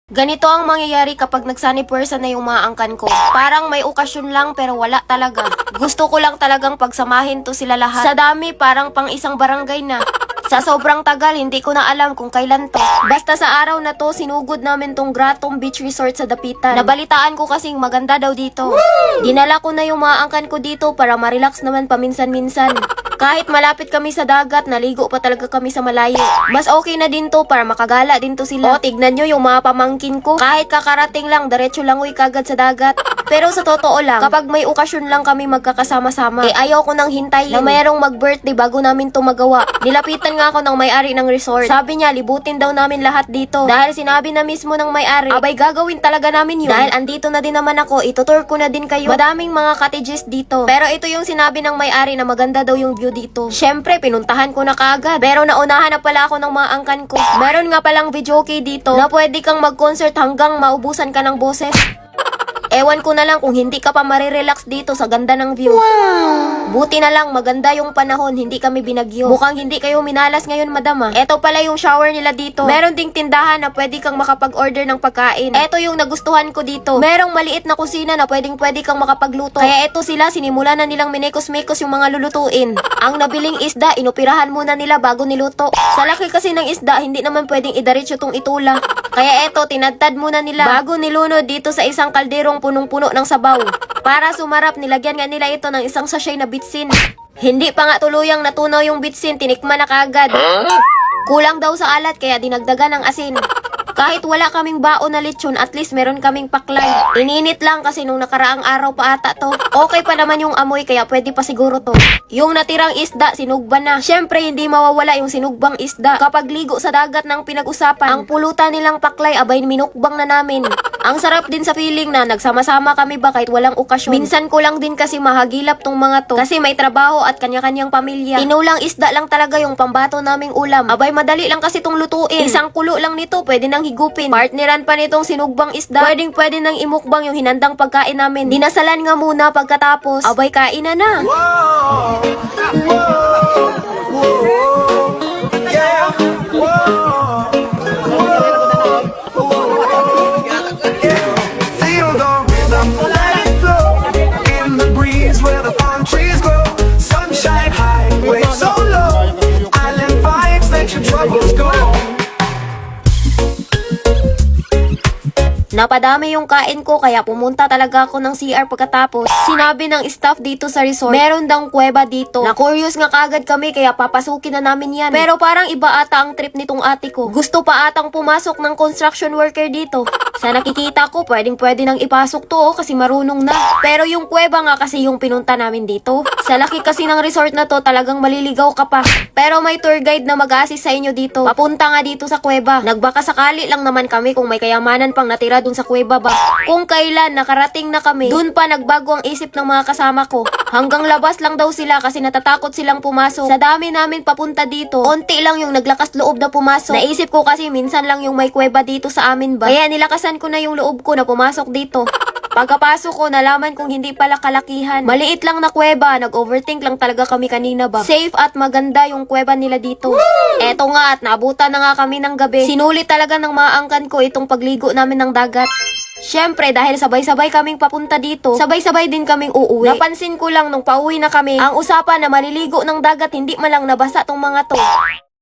Ganito ang mangyayari kapag nagsunny person na yung mga angkan ko. Parang may okasyon lang pero wala talaga. Gusto ko lang talagang pagsamahin to sila lahat. Sa dami parang pang isang barangay na. Sa sobrang tagal, hindi ko na alam kung kailan to. Basta sa araw na to, sinugod namin tong Gratom Beach Resort sa Dapitan. Nabalitaan ko kasing maganda daw dito. Dinala ko na yung mga angkan ko dito para ma-relax naman paminsan-minsan. Kahit malapit kami sa dagat, naligo pa talaga kami sa malayo. Mas okay na din to para makagala din to sila. O, tignan nyo yung mga pamangkin ko. Kahit kakarating lang, diretso lang uy kagad sa dagat. Pero sa totoo lang, kapag may okasyon lang kami magkakasama-sama, ayaw ko nang hintayin na mayroong mag-birthday bago namin to magawa. Nilapitan nga ako ng may-ari ng resort. Sabi niya, libutin daw namin lahat dito. Dahil sinabi na mismo ng may-ari, abay gagawin talaga namin yun. Dahil andito na din naman ako, itutour ko na din kayo. Madaming mga cottages dito. Pero ito yung sinabi ng may-ari na maganda daw yung view dito. Syempre, pinuntahan ko na kaagad. Pero naunahan na pala ako ng mga angkan ko. Meron nga palang videoke dito na pwede kang mag-concert hanggang maubusan ka ng boses. Ewan ko na lang kung hindi ka pa marirelax dito sa ganda ng view. Wow! Buti na lang maganda yung panahon, hindi kami binagyo. Mukhang hindi kayo minalas ngayon, madam ah. Eto pala yung shower nila dito. Meron ding tindahan na pwede kang makapag-order ng pagkain. Eto yung nagustuhan ko dito. Merong maliit na kusina na pwede kang makapagluto. Kaya eto sila, sinimula na nilang minekos-mekos yung mga lulutuin. Ang nabiling isda, inupirahan muna nila bago niluto. Sa laki kasi ng isda, hindi naman pwedeng idiretso tong itula. Kaya eto, tinadtad muna nila bago nilunod dito sa isang kalderong punong-puno ng sabaw. Para sumarap, nilagyan nga nila ito ng isang sachet na bitsin. Hindi pa nga tuluyang natunaw yung bitsin, tinikman na kaagad. Kulang daw sa alat kaya dinagdagan ng asin. Kahit wala kaming baon na lechon, at least meron kaming paklay. Ininit lang kasi nung nakaraang araw pa ata to. Okay pa naman yung amoy kaya pwede pa siguro to. Yung natirang isda, sinugba na. Syempre, hindi mawawala yung sinugbang isda. Kapag ligo sa dagat ng pinag-usapan, ang pulutan nilang paklay, abay minukbang na namin. Ang sarap din sa feeling na nagsama-sama kami ba kahit walang okasyon. Minsan ko lang din kasi mahagilap tong mga to. Kasi may trabaho at kanya-kanyang pamilya. Tinulang isda lang talaga yung pambato naming ulam. Abay, madali lang kasi tong lutuin. Isang kulo lang nito, pwede nang higupin. Partneran pa nitong sinugbang isda. Pwede nang imukbang yung hinandang pagkain namin. Dinasalan nga muna pagkatapos. Abay, kain na na. Whoa, whoa, whoa, yeah, whoa, feel the rhythm, let it flow in the breeze where the palm trees grow. Sunshine high, waves so low. Island vibes, let your troubles go. Napadami yung kain ko kaya pumunta talaga ako ng CR pagkatapos. Sinabi ng staff dito sa resort, meron daw kuweba dito. Na-curious nga kagad kami kaya papasukin na namin yan. Pero parang iba ata ang trip nitong ate ko. Gusto pa atang pumasok ng construction worker dito. Sa nakikita ko, pwede nang ipasok to kasi marunong na. Pero yung kuweba nga kasi yung pinunta namin dito. Sa laki kasi ng resort na to, talagang maliligaw ka pa. Pero may tour guide na mag-assist sa inyo dito. Papunta nga dito sa kuweba. Nagbaka sakali lang naman kami kung may kayamanan pang natira dun sa kuweba ba. Kung kailan nakarating na kami, dun pa nagbago ang isip ng mga kasama ko. Hanggang labas lang daw sila kasi natatakot silang pumasok. Sa dami namin papunta dito, onti lang yung naglakas loob na pumasok. Naisip ko kasi minsan lang yung may kuweba dito sa amin ba. Kaya nilakasan ko na yung loob ko na pumasok dito. Pagkapasok ko, nalaman kong hindi pala kalakihan. Maliit lang na kuweba, nag-overthink lang talaga kami kanina ba. Safe at maganda yung kuweba nila dito. Eto nga at naabutan na nga kami ng gabi. Sinulit talaga ng mga angkan ko itong pagligo namin ng dagat. Syempre, dahil sabay-sabay kaming papunta dito, sabay-sabay din kaming uuwi. Napansin ko lang nung pauwi na kami, ang usapan na maliligo ng dagat hindi malang nabasa tong mga to.